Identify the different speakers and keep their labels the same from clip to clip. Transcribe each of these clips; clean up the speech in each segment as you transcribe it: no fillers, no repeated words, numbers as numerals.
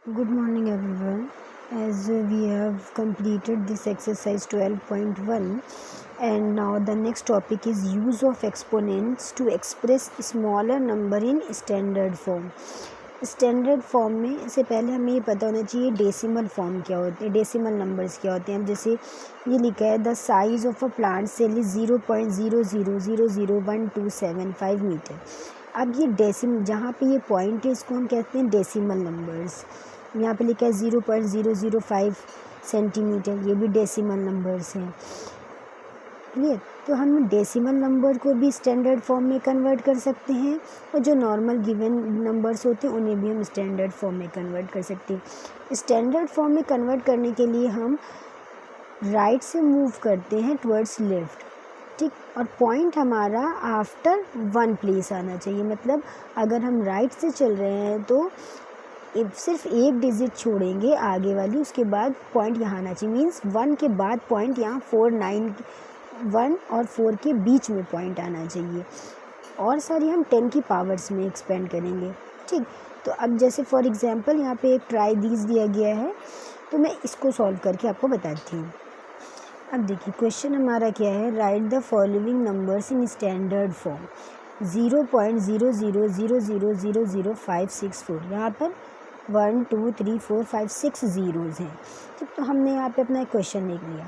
Speaker 1: Good morning everyone. As we have completed this exercise 12.1 and now the next topic is use of exponents to express smaller number in standard form. Standard form में इससे पहले हमें ये पता होना चाहिए decimal form क्या होते हैं, डेसिमल नंबर्स क्या होते हैं. जैसे ये लिखा है the size of a plant cell is 0.00001275 metre. अब ये डेसिम जहाँ पे ये पॉइंट है इसको हम कहते हैं डेसिमल नंबर्स. यहाँ पे लिखा है 0.005 सेंटीमीटर, ये भी डेसिमल नंबर्स हैं. क्लियर. तो हम डेसिमल नंबर को भी स्टैंडर्ड फॉर्म में कन्वर्ट कर सकते हैं और जो नॉर्मल गिवन नंबर्स होते हैं उन्हें भी हम स्टैंडर्ड फॉर्म में कन्वर्ट कर सकते हैं. स्टैंडर्ड फॉर्म में कन्वर्ट करने के लिए हम राइट से मूव करते हैं टुवर्ड्स लेफ़्ट. ठीक. और पॉइंट हमारा आफ्टर वन प्लेस आना चाहिए. मतलब अगर हम राइट से चल रहे हैं तो सिर्फ एक डिजिट छोड़ेंगे आगे वाली, उसके बाद पॉइंट यहाँ आना चाहिए. मीन्स 1 के बाद पॉइंट यहाँ 1 और 4 के बीच में पॉइंट आना चाहिए. और सारी हम 10 की पावर्स में एक्सपेंड करेंगे. ठीक. तो अब जैसे फॉर एग्जांपल यहाँ पे एक ट्राई दीज दिया गया है, तो मैं इसको सॉल्व करके आपको बताती हूँ. अब देखिए क्वेश्चन हमारा क्या है. Right the following numbers in standard form. 0.00000564. यहाँ पर 1 2 3 4 5 6 ज़ीरोज़ हैं. ठीक. तो हमने यहाँ पे अपना क्वेश्चन लिख लिया.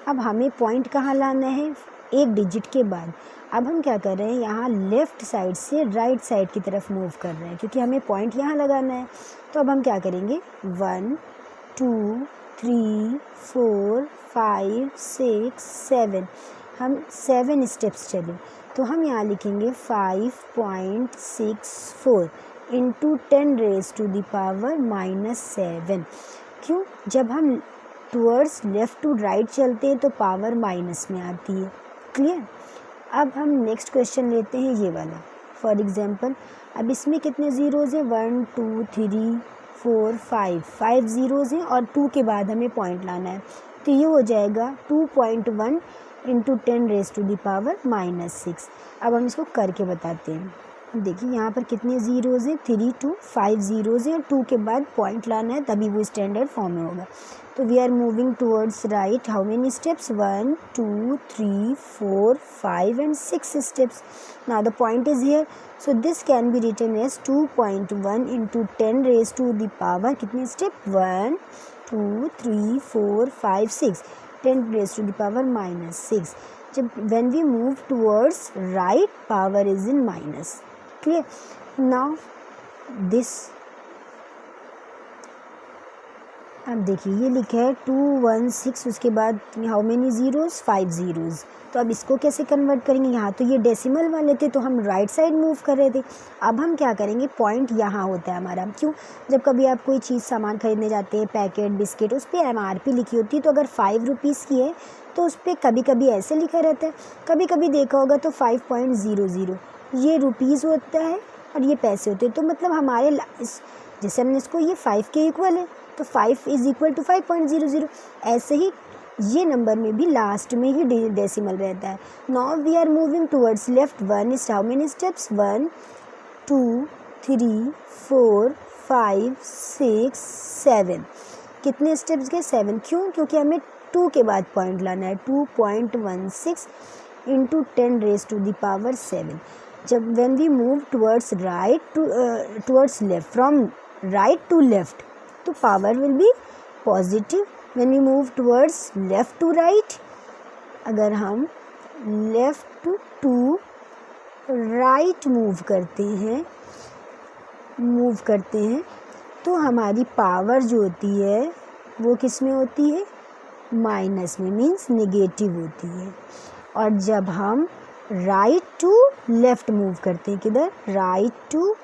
Speaker 1: अब हमें पॉइंट कहाँ लाना है, एक डिजिट के बाद. अब हम क्या कर रहे हैं, यहाँ लेफ़्ट साइड से राइट साइड की तरफ मूव कर रहे हैं क्योंकि हमें पॉइंट यहाँ लगाना है. तो अब हम क्या करेंगे, 1 2 3 4 5 6 7, हम 7 स्टेप्स चले. तो हम यहाँ लिखेंगे 5.64 इंटू 10⁻⁻⁻7. क्यों, जब हम टूवर्ड्स लेफ़्ट टू राइट चलते हैं तो पावर माइनस में आती है. क्लियर. अब हम नेक्स्ट क्वेश्चन लेते हैं ये वाला. फॉर एग्जांपल अब इसमें कितने ज़ीरोज़ हैं, 1 2 3 4 5 ज़ीरोज़ हैं और 2 के बाद हमें पॉइंट लाना है. तो ये हो जाएगा 2.1 इंटू 10⁻⁻6. अब हम इसको करके बताते हैं. देखिए यहाँ पर कितने ज़ीरोज़ हैं, 3 2 5 ज़ीरोज़ हैं और 2 के बाद पॉइंट लाना है तभी वो स्टैंडर्ड फॉर्म में होगा. तो we are moving towards right. How many steps, 1 2 3 4 5 and 6 steps. Now the point is here. So this can be written as 2.1 into 10⁻⁻, कितने स्टेप, 1 2 3 4 5 6, 10⁻⁻6. जब when we move towards right, power is in minus. Clear. Now this, अब देखिए ये लिखा है 216, उसके बाद how many zeros, 5 zeros. तो अब इसको कैसे कन्वर्ट करेंगे, यहाँ तो ये डेसिमल वाले थे तो हम राइट साइड मूव कर रहे थे. अब हम क्या करेंगे, पॉइंट यहाँ होता है हमारा. क्यों, जब कभी आप कोई चीज़ सामान खरीदने जाते हैं, पैकेट बिस्किट, उस पर MRP लिखी होती है. तो अगर 5 रुपीज़ की है तो उस पर कभी कभी ऐसे लिखा रहता है, कभी कभी देखा होगा तो 5.00, ये रुपीज़ होता है और ये पैसे होते हैं. तो मतलब हमारे जैसे हमने इसको, ये 5 के इक्वल है तो 5 इज़ इक्वल टू 5.00. ऐसे ही ये नंबर में भी लास्ट में ही डेसिमल रहता है. Now we are moving towards left. 1 is how many steps, 1 2 3 4 5 6 7. कितने स्टेप्स गए, 7. क्यों, क्योंकि हमें 2 के बाद पॉइंट लाना है. 2.16 इंटू 10⁻⁷. जब when we move towards right towards left, from right to left, तो power will be positive. When we move towards left to right, अगर हम लेफ्ट टू राइट मूव करते हैं तो हमारी पावर जो होती है वो किस में होती है, माइनस में, मीन्स नेगेटिव होती है. और जब हम राइट टू लेफ्ट मूव करते हैं, किधर, राइट टू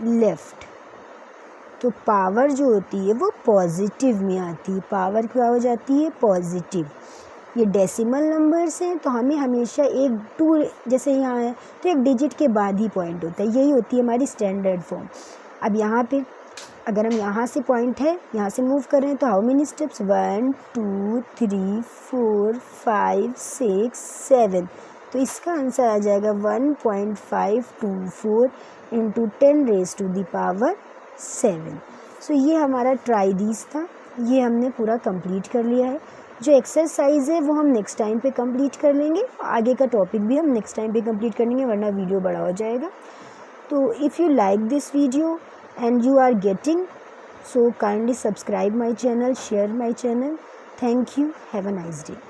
Speaker 1: लेफ्ट, तो पावर जो होती है वो पॉजिटिव में आती है. पावर क्या हो जाती है, पॉजिटिव. ये डेसिमल नंबर्स हैं तो हमें हमेशा एक 2, जैसे यहाँ है तो एक डिजिट के बाद ही पॉइंट होता है. यही होती है हमारी स्टैंडर्ड फॉर्म. अब यहाँ पे अगर हम यहाँ से पॉइंट है, यहाँ से मूव कर रहे हैं तो हाउ मेनी स्टेप्स, 1 2 3 4 5 6 7. तो इसका आंसर आ जाएगा 1.524 इंटू 10⁻⁻⁷. 7। सो ये हमारा ट्राई दीज था, ये हमने पूरा कंप्लीट कर लिया है। जो एक्सरसाइज है वो हम नेक्स्ट टाइम पे कंप्लीट कर लेंगे, आगे का टॉपिक भी हम नेक्स्ट टाइम पे कंप्लीट कर लेंगे, वरना वीडियो बड़ा हो जाएगा। तो if you like this video and you are getting, so kindly subscribe my channel, share my channel. Thank you. Have a nice day.